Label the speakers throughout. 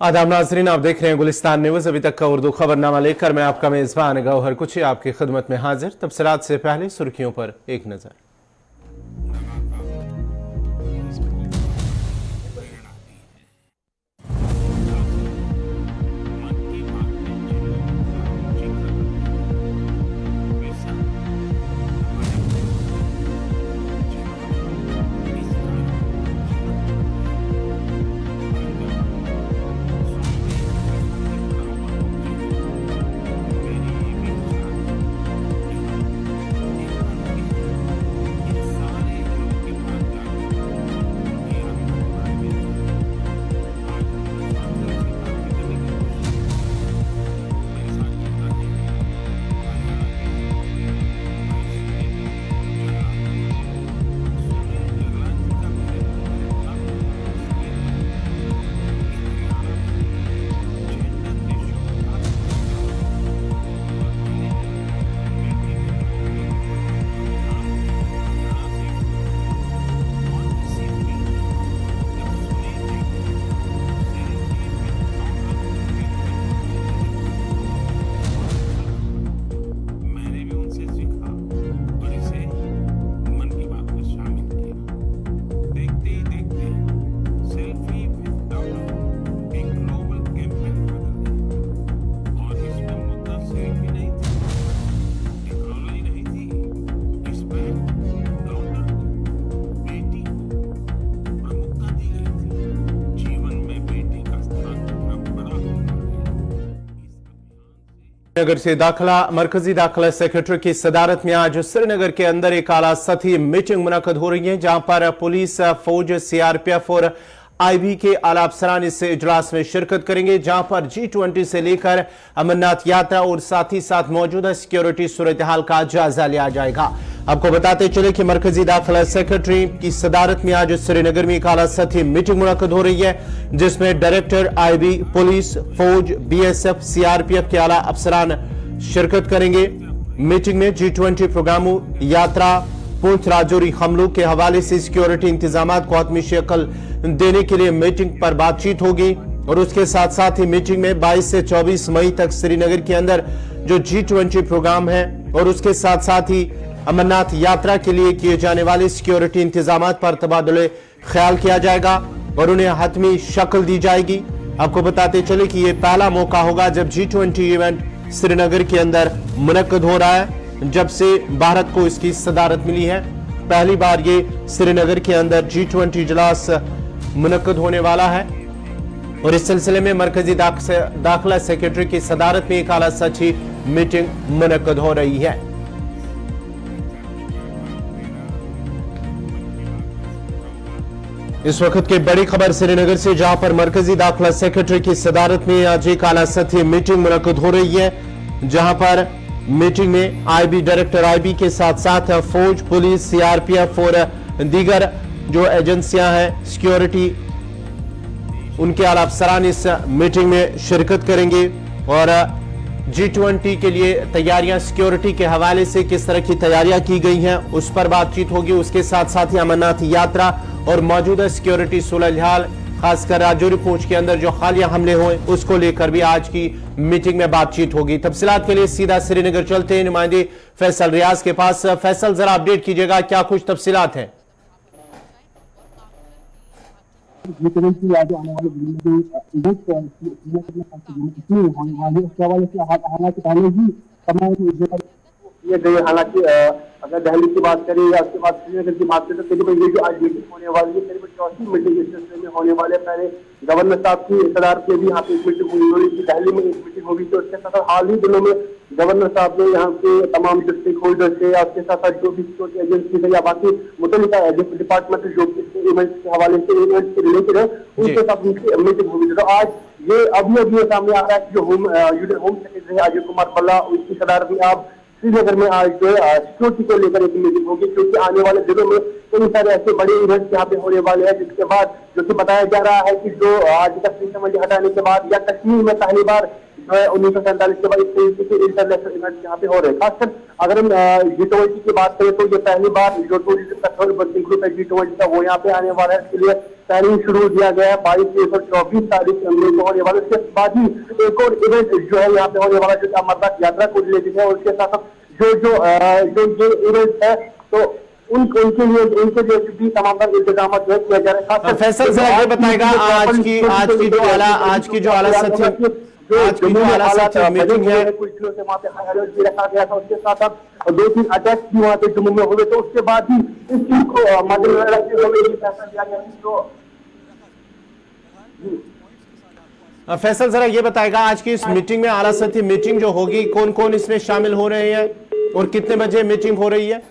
Speaker 1: आदाब नाजरीन, आप देख रहे हैं गुलिस्तान न्यूज। अभी तक का उर्दू खबरनामा लेकर मैं आपका मेजबान गौहर कुची आपकी खिदमत में हाजिर। तफसीलात से पहले सुर्खियों पर एक नजर। श्रीनगर से दाखिला मरकजी दाखिला सेक्रेटरी की सदारत में आज श्रीनगर के अंदर एक आला सतही मीटिंग मुनक्कद हो रही है, जहां पर पुलिस, फौज, सीआरपीएफ और आईबी के आला अफसरान इस इजलास में शिरकत करेंगे, जहां पर G20 से लेकर अमरनाथ यात्रा और साथ ही साथ मौजूदा सिक्योरिटी सूरत हाल का जायजा लिया जाएगा। आपको बताते चले कि मरकजी दाखिला सेक्रेटरी की सदारत में आज श्रीनगर में एक आला सतही मीटिंग मुनक्कद हो रही है, जिसमें डायरेक्टर आईबी, पुलिस, फौज, बीएसएफ, सीआरपीएफ के आला अफसरान शिरकत करेंगे। मीटिंग में G20 प्रोग्रामों, यात्रा, पुंछ राजौरी हमलों के हवाले से सिक्योरिटी इंतजाम को आत्मी शक्ल देने के लिए मीटिंग पर बातचीत होगी और उसके साथ साथ ही मीटिंग में 22 से 24 मई तक श्रीनगर के अंदर जो G20 प्रोग्राम है और उसके साथ साथ ही अमरनाथ यात्रा के लिए किए जाने वाले सिक्योरिटी इंतजाम पर तबादले ख्याल किया जाएगा और उन्हें हतमी शक्ल दी जाएगी। आपको बताते चले कि यह पहला मौका होगा जब G20 इवेंट श्रीनगर के अंदर मुनक्कद हो रहा है, जब से भारत को इसकी सदारत मिली है। पहली बार ये श्रीनगर के अंदर G20 इजलास मुनक्कद होने वाला है और इस सिलसिले में मरकजी दाखिला सेक्रेटरी की सदारत में एक आला सतही मीटिंग मुनक्कद हो रही है। इस वक्त की बड़ी खबर श्रीनगर से, जहां पर मरकजी दाखिला सेक्रेटरी की सदारत में आज एक आला सतही मीटिंग मुनक्कद हो रही है, जहां पर मीटिंग में आईबी, डायरेक्टर आईबी के साथ साथ फौज, पुलिस, सीआरपीएफ और दीगर जो एजेंसियां हैं सिक्योरिटी, उनके आला अफसरान इस मीटिंग में शिरकत करेंगे और G20 के लिए तैयारियां, सिक्योरिटी के हवाले से किस तरह की तैयारियां की गई हैं उस पर बातचीत होगी। उसके साथ साथ ही अमरनाथ यात्रा और मौजूदा सिक्योरिटी सूरत हाल, खासकर राजौरी पूंछ के अंदर जो हालिया हमले हुए उसको लेकर भी आज की मीटिंग में बातचीत होगी। तफसीलात के लिए सीधा श्रीनगर चलते हैं नुमाइंदे फैसल रियाज के पास। फैसल, जरा अपडेट कीजिएगा, क्या कुछ तफसीलात हैं?
Speaker 2: हालांकि अगर दिल्ली की बात करें या उसके बाद श्रीनगर की बात करें तो करीबन ये जो आज मीटिंग होने वाली है, करीबन 84 मीटिंग इस सिलसिले में होने वाले। पहले गवर्नर साहब की सदारत में भी यहाँ पे एक मीटिंग हुई थी, दिल्ली में एक मीटिंग होगी। तो उसके साथ हाल ही दिनों में गवर्नर साहब ने यहाँ के तमाम जो स्टेक होल्डर थे या उसके साथ साथ जो भी सिक्योरिटी एजेंसी है या बाकी मुतल्लिका डिपार्टमेंट जो इवेंट्स के हवाले से, इवेंट्स से रिलेटेड है, उनके साथ मीटिंग हुई थी। तो आज ये अभी सामने आ रहा है कि जो होम सेक्रेटरी है अजय कुमार भल्ला, उनकी सदारत में आप श्रीनगर में आज जो सिक्योरिटी को लेकर एक मीटिंग होगी, क्योंकि आने वाले दिनों में कई सारे ऐसे बड़े इवेंट्स यहाँ पे होने वाले हैं, जिसके बाद जो कि बताया जा रहा है कि जो आज कश्मीर से हटाने के बाद या कश्मीर में पहली बार जो है 1947 के बाद इस तरीके के इंटरनेशनल इवेंट्स यहाँ पे हो रहे हैं। खासकर अगर हम G20 की बात करें तो ये पहली बार जो टूरिज्म का थर्ड वर्किंग ग्रुप है G20 का, वो यहाँ पे आने वाला है। इसके लिए प्लानिंग शुरू किया गया है। 22, 23 और 24 तारीख को होने वाले, उसके बाद ही एक और इवेंट जो है यहाँ पे होने वाला, जो अमरनाथ यात्रा को रिलेटेड है। उसके साथ जो इवेंट है, तो उनके लिए भी तमाम इंतजाम जो किया जा रहा है।
Speaker 1: फैसल जरा ये बताएगा आज की जो आला सचिव मीटिंग है,
Speaker 2: कुछ दिनों से वहाँ पे हाई अलर्ट भी रखा गया था। उसके साथ साथ 2-3 अटैक्स भी वहाँ पे जम्मू में हुए, तो उसके बाद ही इस चीज को मद्देनजर रखते हुए ये फैसला लिया गया। तो
Speaker 1: फैसल जरा ये बताएगा आज की इस मीटिंग में, आला सतही मीटिंग जो होगी, कौन कौन इसमें शामिल हो रहे हैं और कितने बजे मीटिंग हो रही है?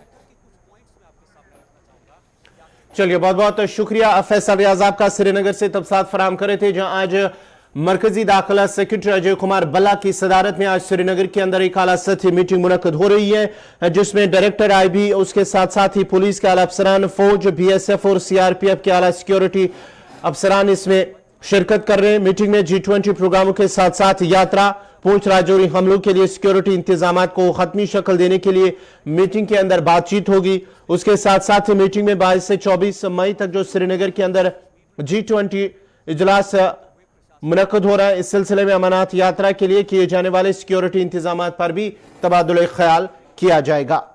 Speaker 1: चलिए, बहुत बहुत शुक्रिया फैसल रियाज आपका, श्रीनगर से तफसीलात फराहम कर रहे थे। जहां आज मरकजी दाखिला सेक्रेटरी अजय कुमार बल्ला की सदारत में आज श्रीनगर के अंदर एक आला सतही मीटिंग मुनक्कद हो रही है, जिसमें डायरेक्टर IB, उसके साथ साथ ही पुलिस के आला अफसरान, फौज, BSF और CRPF के आला सिक्योरिटी अफसरान इसमें शिरकत कर रहे हैं। मीटिंग में G20 प्रोग्रामों के साथ साथ यात्रा, पूंछ राजौरी हमलों के लिए सिक्योरिटी इंतजाम को खत्मी शक्ल देने के लिए मीटिंग के अंदर बातचीत होगी। उसके साथ साथ ही मीटिंग में 22 से 24 मई तक जो श्रीनगर के अंदर G20 इजलास मुनक्कद हो रहा है, इस सिलसिले में अमरनाथ यात्रा के लिए किए जाने वाले सिक्योरिटी इंतजाम पर भी तबादुल ख्याल किया जाएगा।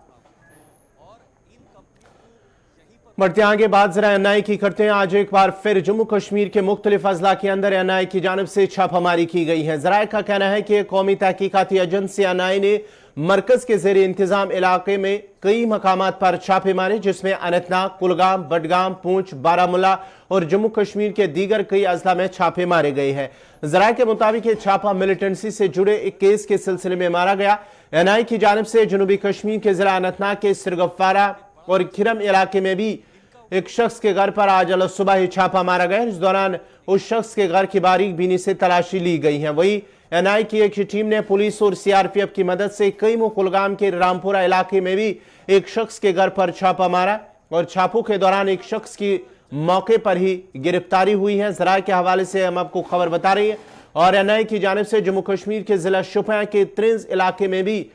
Speaker 1: बढ़ते आगे बात जरा NI की करते हैं। आज एक बार फिर जम्मू कश्मीर के मुख्तलिफ अजला के अंदर NI की जानब से छापामारी की गई है। जराये का कहना है कि कौमी तहकीकाती एजेंसी NI ने मरकज के जेर इंतजाम इलाके में कई मकामात पर छापे मारे, जिसमें अनंतनाग, कुलगाम, बडगाम, पूंछ, बारामूला और जम्मू कश्मीर के दीगर कई अजला में छापे मारे गए हैं। जराये के मुताबिक ये छापा मिलिटेंसी से जुड़े एक केस के सिलसिले में मारा गया। NI की जानब से जनूबी कश्मीर के जिला अनंतनाग के सिरगफ्फारा और खिरम इलाके में भी एक शख्स के घर पर आज अल सुबह ही छापा मारा गया। इस दौरान उस शख्स के घर की बारीक बीनी से तलाशी ली गई है। वही NI की एक टीम ने पुलिस और CRPF की मदद से कई कुलगाम के रामपुरा इलाके में भी एक शख्स के घर पर छापा मारा और छापों के दौरान एक शख्स की मौके पर ही गिरफ्तारी हुई है। जरा के हवाले से हम आपको खबर बता रही है। और NI की जानिब से जम्मू कश्मीर के जिला शोपियां के त्रिंज इलाके में भी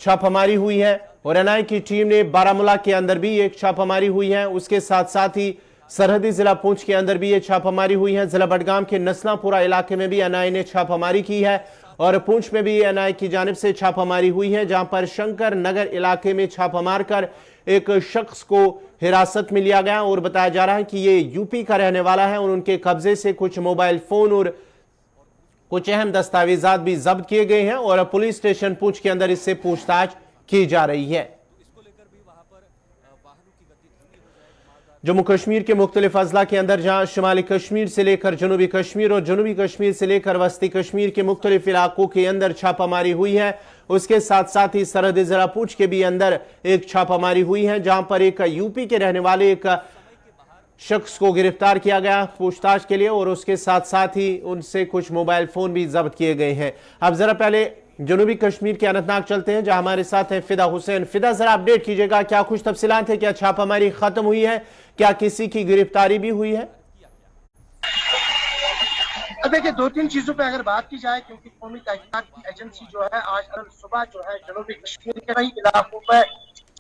Speaker 1: छापामारी हुई है और NI की टीम ने बारामूला के अंदर भी एक छापामारी हुई है। उसके साथ साथ ही सरहदी जिला पूंछ के अंदर भी ये छापामारी हुई है। जिला बडगाम के नसलापुरा इलाके में भी NI ने छापामारी की है और पूंछ में भी NI की जानिब से छापामारी हुई है, जहां पर शंकर नगर इलाके में छापा मारकर एक शख्स को हिरासत में लिया गया और बताया जा रहा है कि ये यूपी का रहने वाला है और उनके कब्जे से कुछ मोबाइल फोन और कुछ अहम दस्तावेजात भी जब्त किए गए हैं और पुलिस स्टेशन पूंछ के अंदर इससे पूछताछ की जा रही है। जम्मू कश्मीर के मुख्तलिफ अजला के अंदर जहां शुमाली कश्मीर से लेकर जनूबी कश्मीर और जनूबी कश्मीर से लेकर वस्ती कश्मीर के मुख्तलिफ इलाकों के अंदर छापामारी हुई है, उसके साथ साथ ही सरहदी जिला पूंछ के भी अंदर एक छापामारी हुई है, जहां पर एक यूपी के रहने वाले एक शख्स को गिरफ्तार किया गया पूछताछ के लिए और उसके साथ साथ ही उनसे कुछ मोबाइल फोन भी जब्त किए गए हैं। अब जरा पहले जनूबी कश्मीर के अनंतनाग चलते हैं, जहां हमारे साथ है फिदा हुसैन। फिदा, जरा अपडेट कीजिएगा, क्या कुछ तफसीलात है, क्या छापामारी खत्म हुई है, क्या किसी की गिरफ्तारी भी हुई है?
Speaker 3: देखिए, 2-3 चीजों पे अगर बात की जाए, क्योंकि कौमी तहकीकात की एजेंसी जो है आज सुबह जो है जनूबी कश्मीर के कई इलाकों पर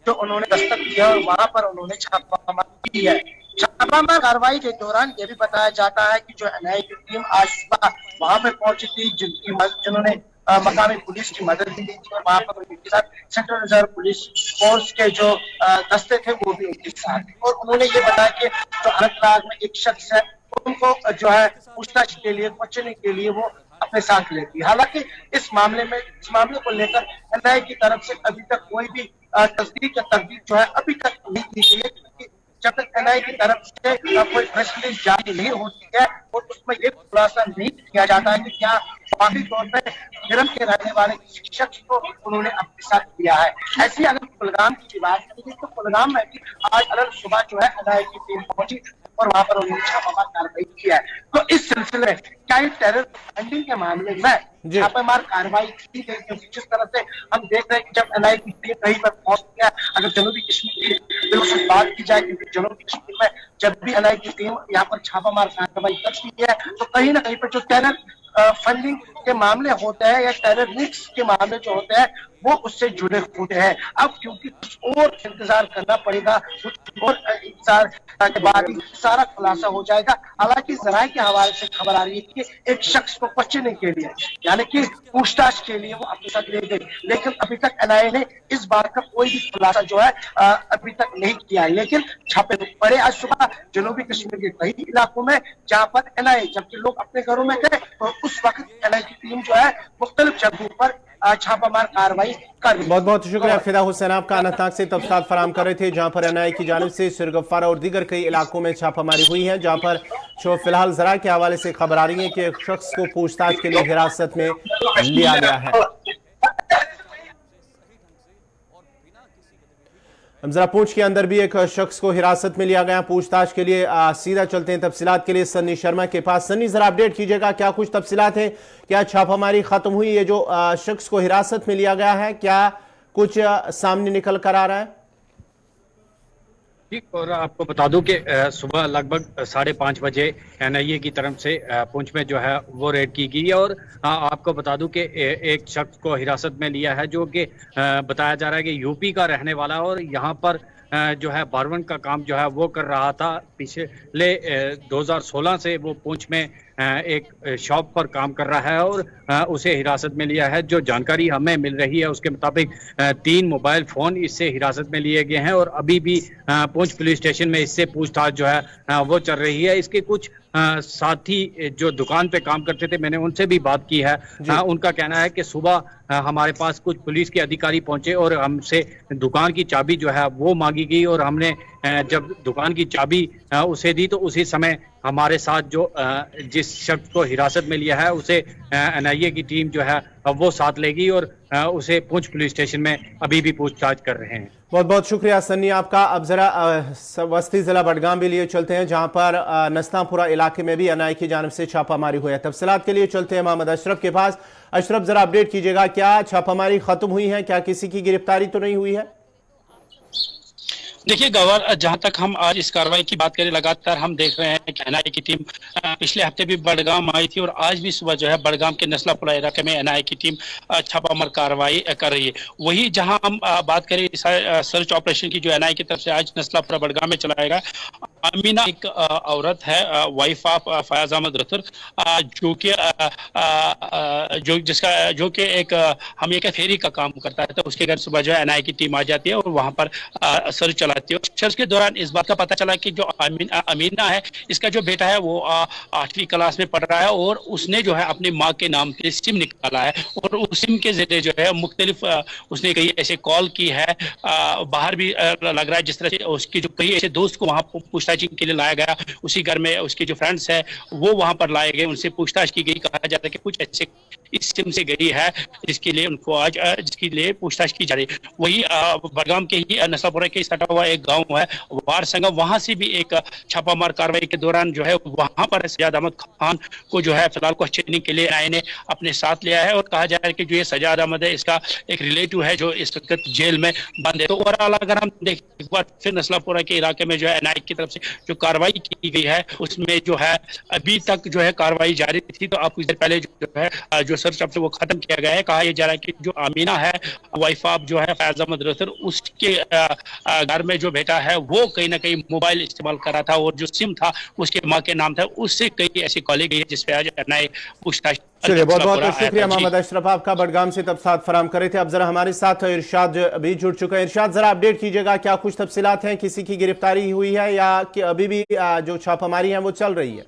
Speaker 3: जो उन्होंने दस्तक दिया और वहां पर उन्होंने छापामारी की है। छापामार कार्रवाई के दौरान ये भी बताया जाता है कि जो NI की टीम आज सुबह वहां पर पहुंची थी, जिन्होंने मकामी पुलिस की मदद भी ली थी और वहां पर उनके साथ सेंट्रल रिजर्व पुलिस फोर्स के जो दस्ते थे वो भी उनके साथ थे और उन्होंने ये बताया कि जो अनंतनाग में एक शख्स है उनको जो है पूछताछ के लिए, क्वेश्चनिंग के लिए वो अपने साथ लेती है। हालांकि इस मामले को लेकर NI की तरफ से अभी तक कोई भी तस्दीक या तस्दीक जो है अभी तक नहीं की गई है, क्योंकि जब तक NI की तरफ से कोई प्रेस रिलीज जारी नहीं होती है और उसमें ये खुलासा नहीं किया जाता है कि क्या वाकई तौर पर खिरम के रहने वाले किसी शख्स को उन्होंने अपने साथ किया है। ऐसी अगर कुलगाम की बात करें तो कुलगाम में भी आज अलग सुबह जो है NI की टीम पहुंची और वहां पर उन्होंने छापामार कार्रवाई की है। तो इस सिलसिले में चाइल्ड टेरर फंडिंग के मामले में छापामार कार्रवाई की गई, क्योंकि जिस तरह से हम देख रहे हैं कि जब NI की टीम कहीं पर पहुंचती है, अगर जनूबी कश्मीर की बिल्कुल बात की जाए, क्योंकि जनूबी कश्मीर में जब भी NI की टीम यहाँ पर छापामार कार्रवाई करती है तो कहीं ना कहीं पर जो टेरर फंडिंग के मामले होते हैं या टेरर लिंक्स के मामले जो होते हैं वो उससे जुड़े हुए हैं। अब क्योंकि कुछ और इंतजार करना पड़ेगा, कुछ और इंतजार के बाद ही सारा खुलासा हो जाएगा। हालांकि जराये के हवाले से खबर आ रही है कि एक शख्स को बचने के लिए, यानी कि पूछताछ के लिए वो अपने साथ ले गए, लेकिन अभी तक एनआईए ने इस बात का कोई भी खुलासा जो है अभी तक नहीं किया है। लेकिन छापे पड़े आज सुबह जनूबी कश्मीर के कई इलाकों में जहां पर एनआईए, जबकि लोग अपने घरों में थे, तो उस वक्त एनआईए की टीम जो है मुख्तलिफ जगहों पर छापामार कार्रवाई कर रही है।
Speaker 1: बहुत बहुत शुक्रिया फिदा हुसैन, आपका अनंतनाग से तफसीलात फराम कर रहे थे, जहां पर एनआईए की जानिब से सिरगफ्फारा और दीगर कई इलाकों में छापामारी हुई है, जहां पर जो फिलहाल जरा के हवाले से खबर आ रही है कि एक शख्स को पूछताछ के लिए हिरासत में लिया गया है। हम जरा पूंछ के अंदर भी एक शख्स को हिरासत में लिया गया पूछताछ के लिए। सीधा चलते हैं तफसीलात के लिए सन्नी शर्मा के पास। सन्नी, जरा अपडेट कीजिएगा, क्या कुछ तफसीलात है, क्या छापामारी खत्म हुई? ये जो शख्स को हिरासत में लिया गया है, क्या कुछ सामने निकल कर आ रहा है?
Speaker 4: जी, और आपको बता दूं कि सुबह लगभग 5:30 बजे एनआईए की तरफ से पुंछ में जो है वो रेड की गई है। और आपको बता दूं कि एक शख्स को हिरासत में लिया है जो कि बताया जा रहा है कि यूपी का रहने वाला है और यहाँ पर जो है बारवन का काम जो है वो कर रहा था। पिछले 2016 से वो पुंछ में एक शॉप पर काम कर रहा है और उसे हिरासत में लिया है। जो जानकारी हमें मिल रही है उसके मुताबिक 3 मोबाइल फोन इससे हिरासत में लिए गए हैं और अभी भी पुंछ पुलिस स्टेशन में इससे पूछताछ जो है वो चल रही है। इसके कुछ साथी जो दुकान पे काम करते थे, मैंने उनसे भी बात की है। उनका कहना है कि सुबह हमारे पास कुछ पुलिस के अधिकारी पहुंचे और हमसे दुकान की चाबी जो है वो मांगी गई और हमने जब दुकान की चाबी उसे दी तो उसी समय हमारे साथ जो जिस शख्स को हिरासत में लिया है उसे एनआईए की टीम जो है वो साथ ले गई और उसे पुंछ पुलिस स्टेशन में अभी भी पूछताछ कर रहे हैं।
Speaker 1: बहुत बहुत शुक्रिया सन्नी आपका। अब जरा वस्ती जिला बडगाम भी लिए चलते हैं, जहां पर नस्तापुरा इलाके में भी एनआईए की जानिब से छापामारी हुई है। तफसीलात के लिए चलते हैं मोहम्मद अशरफ के पास। अशरफ, जरा अपडेट कीजिएगा, क्या छापामारी खत्म हुई है, क्या किसी की गिरफ्तारी तो नहीं हुई है?
Speaker 5: देखिए गवर, जहां तक हम आज इस कार्रवाई की बात करें, लगातार हम देख रहे हैं कि एनआईए की टीम पिछले हफ्ते भी बडगाम आई थी और आज भी सुबह जो है बडगाम के नस्लापुरा इलाके में एनआईए की टीम छापामार कार्रवाई कर रही है। वही जहां हम बात करें सर्च ऑपरेशन की जो एनआईए की तरफ से आज नस्लापुरा बडगाम में चलाएगा, अमीना एक औरत है, वाइफ ऑफ फयाज अहमद रतुर, जो कि एक हम एक फेरी का काम करता है। तो उसके घर सुबह जो है एनआईए की टीम आ जाती है और वहां पर सर्च चलाती है। सर्च के दौरान इस बात का पता चला कि जो अमीना है, इसका जो बेटा है वो 8वीं क्लास में पढ़ रहा है और उसने जो है अपनी माँ के नाम पे सिम निकाला है और उस सिम के जरिए जो है मुख्तलिफ उसने कई ऐसे कॉल की है। बाहर भी लग रहा है जिस तरह से उसकी जो कई ऐसे दोस्त को वहां पूछताछ के लिए लाया गया, उसी घर में उसके जो फ्रेंड्स है वो वहां पर लाए गए, उनसे पूछताछ की गई। कहा जाता है कि कुछ ऐसे इस सिम से गई है जिसके लिए उनको आज जिसके लिए पूछताछ की जा रही है। वही बडगाम के ही नस्लापुरा के सटा हुआ एक गांव है वार संगम, वहां से भी एक छापामार कार्रवाई के दौरान जो है वहां पर सजाद अहमद खान को जो है फिलहाल क्वेश्चनिंग के लिए एनआईए ने अपने साथ लिया है और कहा जा रहा है कि जो ये सजाद अहमद है इसका एक रिलेटिव है जो इस वक्त जेल में बंद है। तो ओवरऑल अगर हम देखें एक बार फिर नस्लापुरा के इलाके में जो है एनआईए की तरफ से जो कार्रवाई की गई है उसमें जो है अभी तक जो है कार्रवाई जारी थी। तो आप कुछ देर पहले जो है जो सर्च अब वो खत्म किया गया है। कहा यह जा रहा है कि जो अमीना है वाइफ ऑफ जो है फयाज अहमद रतुर, उसके घर में जो बेटा है वो कहीं ना कहीं मोबाइल इस्तेमाल कर रहा था और जो सिम था उसके माँ के नाम था, उससे कई ऐसी कॉलेज गई है जिसपे आज एनआईए पूछताछ।
Speaker 1: चलिए, बहुत बहुत शुक्रिया मोहम्मद अशरफ आपका, बडगाम से तफसीलात फराम कर रहे थे। अब जरा हमारे साथ इरशाद भी जुड़ चुका है। इरशाद, जरा अपडेट कीजिएगा, क्या कुछ तफसीलात हैं, किसी की गिरफ्तारी हुई है या कि अभी भी जो छापामारी है वो चल रही है?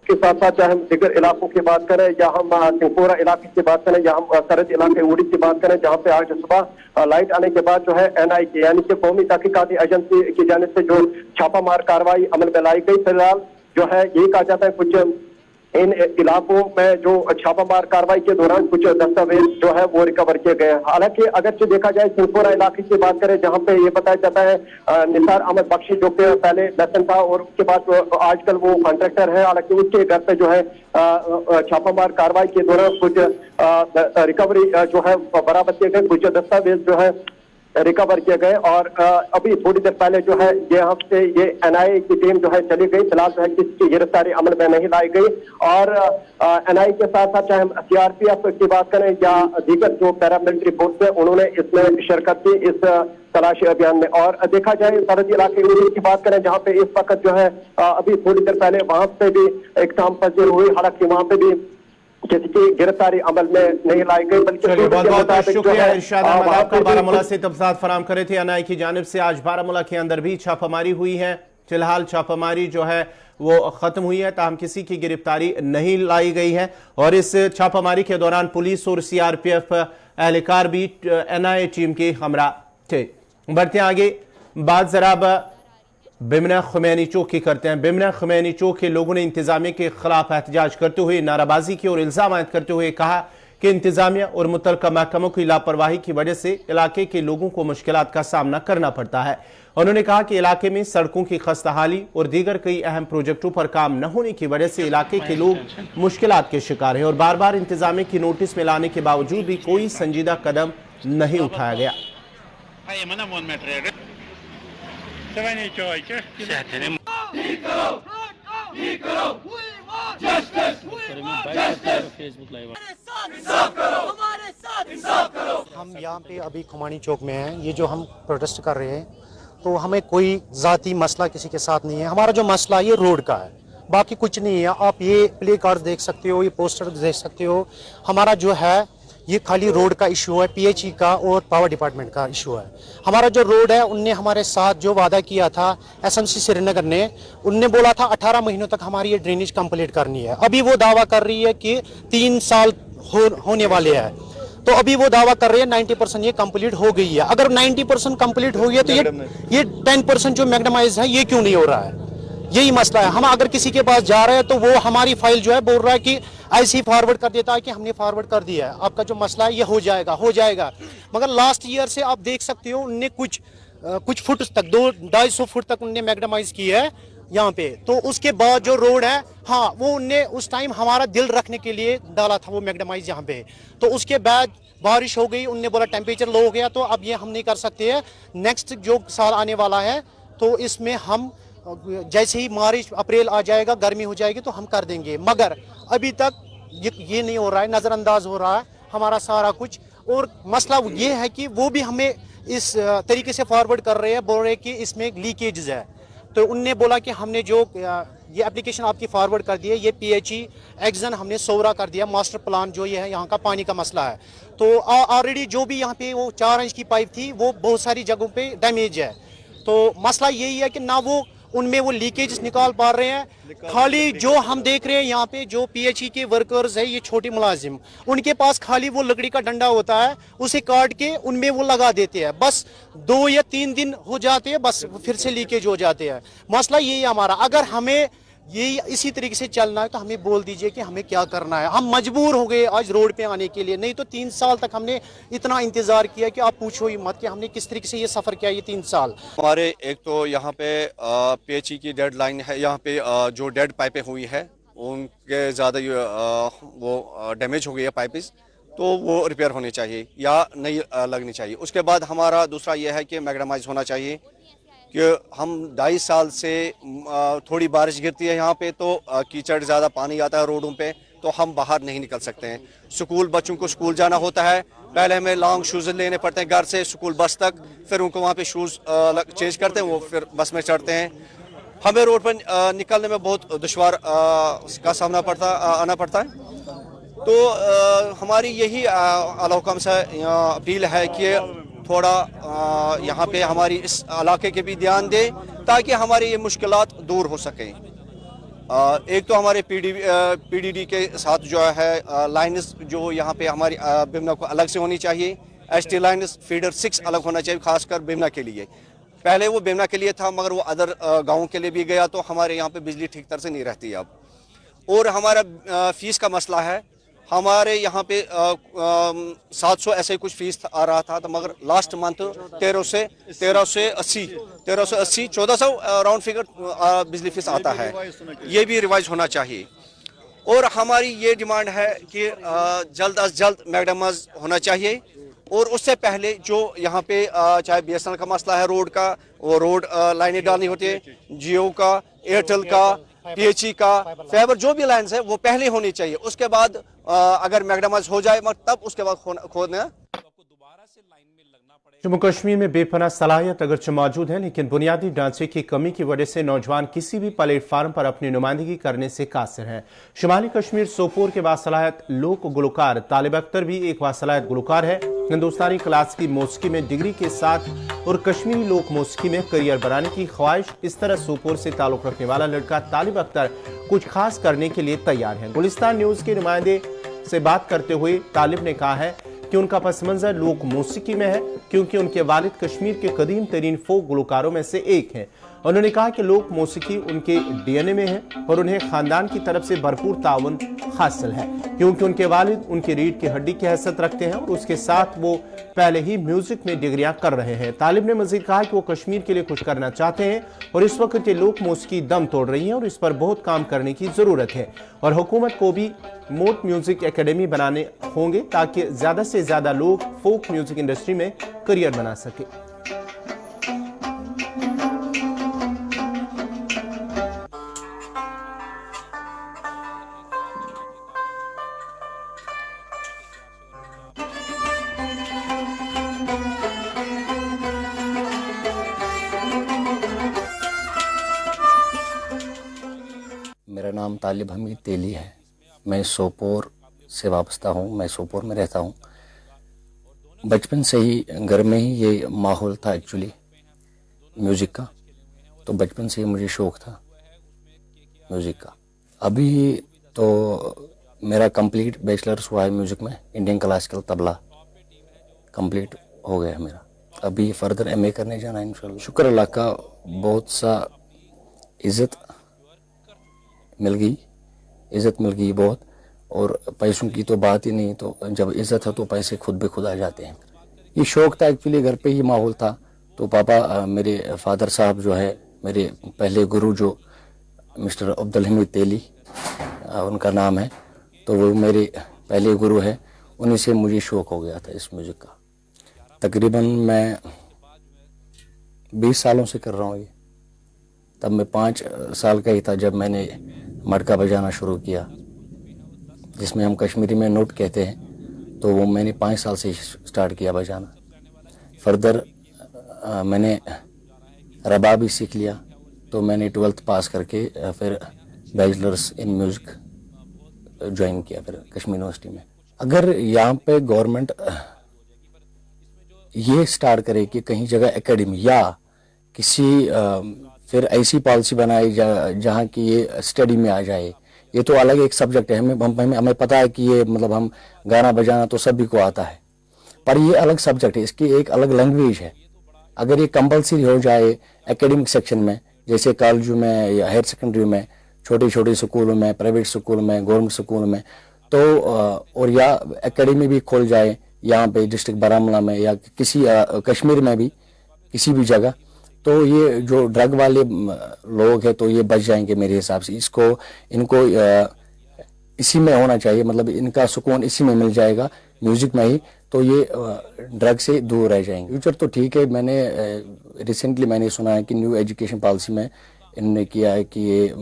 Speaker 2: के साथ साथ चाहे हम दिगर इलाकों की बात करें या हम सिंहपुरा इलाके की बात करें या हम सरहद इलाके उड़ी की बात करें, जहां पे आज सुबह लाइट आने के बाद जो है एनआईए की यानी कि कौमी तहकीकाती एजेंसी की जानिब से जो छापामार कार्रवाई अमल में लाई गई। फिलहाल जो है यही कहा जाता है कुछ इन इलाकों में जो छापामार कार्रवाई के दौरान कुछ दस्तावेज जो है वो रिकवर किए गए। हालांकि अगरचे देखा जाए सिंहपुरा इलाके की बात करें, जहां पे ये बताया जाता है निसार अहमद बख्शी जो कि पहले लसन था और उसके बाद आजकल वो कॉन्ट्रैक्टर है, हालांकि उसके घर पे जो है छापामार कार्रवाई के दौरान कुछ रिकवरी जो है बरामद किए गए, कुछ दस्तावेज जो है रिकवर किए गए। और अभी थोड़ी देर पहले जो है यहाँ से ये एनआईए की टीम जो है चली गई। फिलहाल जो है किसी की गिरफ्तारी अमल में नहीं लाई गई। और एनआईए के साथ साथ चाहे सीआरपीएफ की बात करें या दीगर जो पैरामिलिट्री फोर्स है, उन्होंने इसमें शिरकत की इस तलाशी अभियान में। और देखा जाए सरहदी इलाके की बात करें जहाँ पे इस वक्त जो है अभी थोड़ी देर पहले वहां पे भी एक शाम पजर हुई, हालांकि वहां पे भी किसी की गिरफ्तारी अमल में नहीं लाई गई। बल्कि
Speaker 1: बहुत बहुत शुक्रिया इरशाद अहमद, आपका बारामूला से तफसीलात फराहम करे थे। एनआईए की जानिब से आज बारामूला के अंदर भी छापामारी हुई है। फिलहाल छापामारी जो है वो खत्म हुई है, ताहम किसी की गिरफ्तारी नहीं लाई गई है। और इस छापामारी के दौरान पुलिस और सीआरपीएफ एहलकार भी एनआईए टीम के हमरा थे। बढ़ते आगे, बात जरा बिमना खुमैनी चौक की करते हैं। बिमना खुमैनी चौक के लोगों ने इंतजामिया के खिलाफ एहतजाज करते हुए नाराबाजी की और इल्जाम आयद करते हुए कहा कि इंतजामिया और मुतल्लिका महकमों की लापरवाही की वजह से इलाके के लोगों को मुश्किलात का सामना करना पड़ता है। उन्होंने कहा कि इलाके में सड़कों की खस्ताहाली और दीगर कई अहम प्रोजेक्टों पर काम न होने की वजह से इलाके के लोग मुश्किलात के शिकार हैं और बार बार इंतजामिया की नोटिस में लाने के बावजूद भी कोई संजीदा कदम नहीं उठाया गया।
Speaker 6: हम यहाँ पे अभी खुमानी चौक में हैं। ये जो हम प्रोटेस्ट कर रहे हैं तो हमें कोई जाती मसला किसी के साथ नहीं है। हमारा जो मसला ये रोड का है, बाकी कुछ नहीं है। आप ये प्ले कार्ड देख सकते हो, ये पोस्टर देख सकते हो। हमारा जो है ये खाली रोड का इशू है, पीएचई का और पावर डिपार्टमेंट का इशू है। हमारा जो रोड है, उनने हमारे साथ जो वादा किया था एसएमसी श्रीनगर ने, उनने बोला था 18 महीनों तक हमारी ये ड्रेनेज कंप्लीट करनी है। अभी वो दावा कर रही है कि 3 साल होने वाले हैं, तो अभी वो दावा कर रही है 90% ये कंप्लीट हो गई है। अगर 90% कंप्लीट हो गया तो ये 10% जो मैग्नेमाइज है ये क्यों नहीं हो रहा है? यही मसला है। हम अगर किसी के पास जा रहे हैं तो वो हमारी फाइल जो है बोल रहा है कि ऐसे ही फॉरवर्ड कर देता है कि हमने फॉरवर्ड कर दिया है, आपका जो मसला है ये हो जाएगा। मगर लास्ट ईयर से आप देख सकते हो उनने कुछ फुट तक 200-250 फुट तक उनने मैग्नेमाइज किया है यहाँ पे। तो उसके बाद जो रोड है, हाँ, वो उनने उस टाइम हमारा दिल रखने के लिए डाला था वो मैग्नेमाइज यहाँ पे। तो उसके बाद बारिश हो गई, उनने बोला टेम्परेचर लो हो गया, तो अब ये हम नहीं कर सकते हैं। नेक्स्ट जो साल आने वाला है तो इसमें हम जैसे ही मार्च अप्रैल आ जाएगा, गर्मी हो जाएगी तो हम कर देंगे। मगर अभी तक ये नहीं हो रहा है, नज़रअंदाज हो रहा है हमारा सारा कुछ। और मसला ये है कि वो भी हमें इस तरीके से फॉरवर्ड कर रहे हैं, बोल रहे हैं कि इसमें लीकेज है। तो उनने बोला कि हमने जो ये एप्लीकेशन आपकी फॉरवर्ड कर दी है, ये पीएचई एक्शन हमने सोरा कर दिया, मास्टर प्लान जो ये है यहाँ का पानी का मसला है। तो ऑलरेडी जो भी यहाँ पे वो 4 इंच की पाइप थी वो बहुत सारी जगहों पे डैमेज है। तो मसला यही है कि ना वो उनमें वो लीकेज निकाल पा रहे हैं। खाली जो हम देख रहे हैं यहाँ पे जो पीएचई के वर्कर्स है, ये छोटे मुलाजिम, उनके पास खाली वो लकड़ी का डंडा होता है, उसे काट के उनमें वो लगा देते हैं। बस 2 या 3 दिन हो जाते हैं, बस फिर से लीकेज हो जाते हैं। मसला यही है हमारा। अगर हमें ये इसी तरीके से चलना है तो हमें बोल दीजिए कि हमें क्या करना है। हम मजबूर हो गए आज रोड पे आने के लिए, नहीं तो 3 साल तक हमने इतना इंतजार किया कि आप पूछो ही मत कि हमने किस तरीके से ये सफर किया ये 3 साल।
Speaker 7: हमारे एक तो यहाँ पे पीएचई की डेडलाइन है, यहाँ पे जो डेड पाइपें हुई है उनके ज़्यादा वो डैमेज हो गई है पाइपें, तो वो रिपेयर होने चाहिए या नई लगनी चाहिए। उसके बाद हमारा दूसरा ये है कि मैग्नेमाइज होना चाहिए कि हम 2.5 साल से थोड़ी बारिश गिरती है यहाँ पे तो कीचड़ ज़्यादा पानी आता है रोडों पे, तो हम बाहर नहीं निकल सकते हैं। स्कूल बच्चों को स्कूल जाना होता है, पहले हमें लॉन्ग शूज़ लेने पड़ते हैं घर से स्कूल बस तक, फिर उनको वहाँ पे शूज़ चेंज करते हैं, वो फिर बस में चढ़ते हैं। हमें रोड पर निकलने में बहुत दुश्वार का सामना आना पड़ता है। तो हमारी यही अलाक़म से अपील है कि थोड़ा यहाँ पे हमारी इस इलाके के भी ध्यान दें ताकि हमारी ये मुश्किलात दूर हो सकें। एक तो हमारे पीडीडी के साथ जो है लाइन्स जो यहाँ पे हमारी बिमना को अलग से होनी चाहिए। एसटी लाइन्स फीडर 6 अलग होना चाहिए, खासकर बिमना के लिए। पहले वो बिमना के लिए था मगर वो अदर गाँव के लिए भी गया, तो हमारे यहाँ पे बिजली ठीक तरह से नहीं रहती अब। और हमारा फीस का मसला है। हमारे यहाँ पे 700 ऐसे कुछ फीस आ रहा था, तो मगर लास्ट मंथ 1380 1400 राउंड फिगर बिजली फीस आता है। ये भी रिवाइज होना चाहिए। और हमारी ये डिमांड है कि जल्द अज जल्द मैग्नेमाइज होना चाहिए और उससे पहले जो यहाँ पे चाहे BSNL का मसला है रोड का, वो रोड लाइनें डालनी होती है, जियो का, एयरटेल का, PHE का, फाइबर जो भी लाइन्स है वो पहले होनी चाहिए। उसके बाद अगर मैकडमाइज हो जाए तब उसके बाद खोदना।
Speaker 1: जम्मू कश्मीर में बेपनाह सलाहियत अगरचे मौजूद है, लेकिन बुनियादी ढांचे की कमी की वजह से नौजवान किसी भी प्लेटफार्म पर अपनी नुमाइंदगी करने से कासिर हैं। शुमाली कश्मीर सोपोर के बासलाहियत लोक गुलकार तालिब अख्तर भी एक बासलाहियत गुलकार है। हिंदुस्तानी क्लासिकी मौसीकी में डिग्री के साथ और कश्मीरी लोक मौसीकी में करियर बनाने की ख्वाहिश, इस तरह सोपोर से ताल्लुक रखने वाला लड़का तालिब अख्तर कुछ खास करने के लिए तैयार है। गुलिस्तान न्यूज के नुमाइंदे से बात करते हुए तालिब ने कहा है कि उनका पस मंजर लोक मौसीकी में है, क्योंकि उनके वालिद कश्मीर के कदीम तरीन फोक गुलकारों में से एक हैं। उन्होंने कहा कि लोक मौसीकी उनके DNA में है और उन्हें खानदान की तरफ से भरपूर ताउन हासिल है, क्योंकि उनके वालिद उनकी रीढ़ की हड्डी की हैसियत रखते हैं और उसके साथ वो पहले ही म्यूजिक में डिग्रियां कर रहे हैं। तालिब ने मजीद कहा कि वो कश्मीर के लिए कुछ करना चाहते हैं और इस वक्त ये लोक मौसीकी दम तोड़ रही है और इस पर बहुत काम करने की जरूरत है और हुकूमत को भी मोट म्यूजिक एकेडमी बनाने होंगे ताकि ज्यादा से ज्यादा लोग फोक म्यूजिक इंडस्ट्री में करियर बना सके।
Speaker 8: मेरा नाम तालिब हमीद तेली है। मैं सोपोर से वाबस्ता हूँ। मैं सोपोर में रहता हूँ। बचपन से ही घर में ही ये माहौल था एक्चुअली म्यूज़िक का, तो बचपन से ही मुझे शौक़ था म्यूज़िक का। अभी तो मेरा कंप्लीट बैचलर्स हुआ है म्यूज़िक में, इंडियन क्लासिकल तबला कंप्लीट हो गया है मेरा। अभी फर्दर MA करने जाना है इंशाल्लाह। शुक्र अल्लाह का, बहुत सा इज़्ज़त मिल गई बहुत, और पैसों की तो बात ही नहीं। तो जब इज़्ज़त है तो पैसे खुद ब खुद आ जाते हैं। ये शौक़ था एक्चुअली, घर पे ही माहौल था। तो पापा मेरे फादर साहब जो है, मेरे पहले गुरु जो मिस्टर अब्दुल हमीद तेली उनका नाम है, तो वो मेरे पहले गुरु है। उन्हीं से मुझे शौक़ हो गया था इस म्यूज़िक का। तकरीबन मैं 20 सालों से कर रहा हूँ ये। तब मैं 5 साल का ही था जब मैंने मटका बजाना शुरू किया, जिसमें हम कश्मीरी में नोट कहते हैं। तो वो मैंने 5 साल से स्टार्ट किया बजाना। फर्दर मैंने रबाब भी सीख लिया। तो मैंने 12th पास करके फिर बैचलर्स इन म्यूज़िक ज्वाइन किया फिर कश्मीर यूनिवर्सिटी में। अगर यहाँ पे गवर्नमेंट ये स्टार्ट करे कि कहीं जगह एकेडमी या किसी फिर ऐसी पॉलिसी बनाई जहाँ की ये स्टडी में आ जाए। ये तो अलग एक सब्जेक्ट है, हमें पता है कि ये मतलब हम गाना बजाना तो सभी को आता है, पर ये अलग सब्जेक्ट है, इसकी एक अलग लैंग्वेज है। अगर ये कंपलसरी हो जाए एकेडमिक सेक्शन में, जैसे कॉलेजों में या हायर सेकेंडरी में, छोटे छोटे स्कूलों में, प्राइवेट स्कूल में, गवर्नमेंट स्कूल में, तो और या एकेडमी भी खोल जाए यहाँ पे डिस्ट्रिक्ट बारामूला में या किसी कश्मीर में भी किसी भी जगह, तो ये जो ड्रग वाले लोग हैं तो ये बच जाएंगे मेरे हिसाब से। इनको इसी में होना चाहिए, मतलब इनका सुकून इसी में मिल जाएगा, म्यूजिक में ही, तो ये ड्रग से दूर रह जाएंगे। फ्यूचर तो ठीक है। मैंने रिसेंटली मैंने सुना है कि न्यू एजुकेशन पॉलिसी में इन्होंने किया है कि ये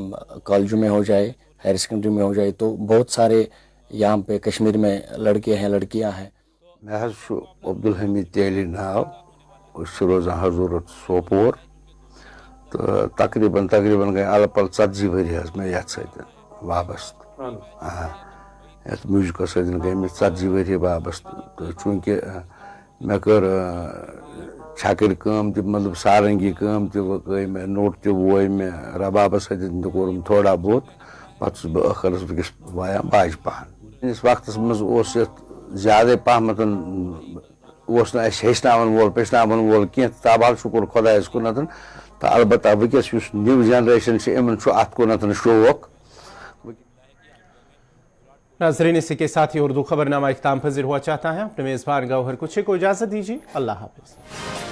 Speaker 8: कॉलेजों में हो जाए, हायर सेकेंडरी में हो जाए। तो बहुत सारे यहाँ पे कश्मीर में लड़के हैं, लड़कियाँ हैं।
Speaker 9: मैं अब्दुल हमीद तेली नाव रोजान हजूरत सोपोर, तो तकरीबन गई अल पल 40 वरी मैं ये वाबस्त म्यूजिक सत गई मैं 40 वरी वाबस्त। तो चूंकि मे कर छकर कम मतलब सारंगी कम गई मैं, नोट वो मैं, रबाब सत कोर थोड़ा बहुत, पे अखरस वस वाया बाज पहन। इस वक्त मज ज्यादा पहमत हेचन वोल पेचन वोल कह, ताबाल शुक्र खुदायस कुन। तो अलबत्ता वस न्यू जनरेशन इन अत कुन शौक।
Speaker 1: नाज़रीन, इसी के साथ ही उर्दू खबरनामा इख्ताम पज़ीर हुआ चाहता है। अपने मेज़बान गौहर कुछे को इजाज़त दीजिए। अल्लाह हाफ़िज़।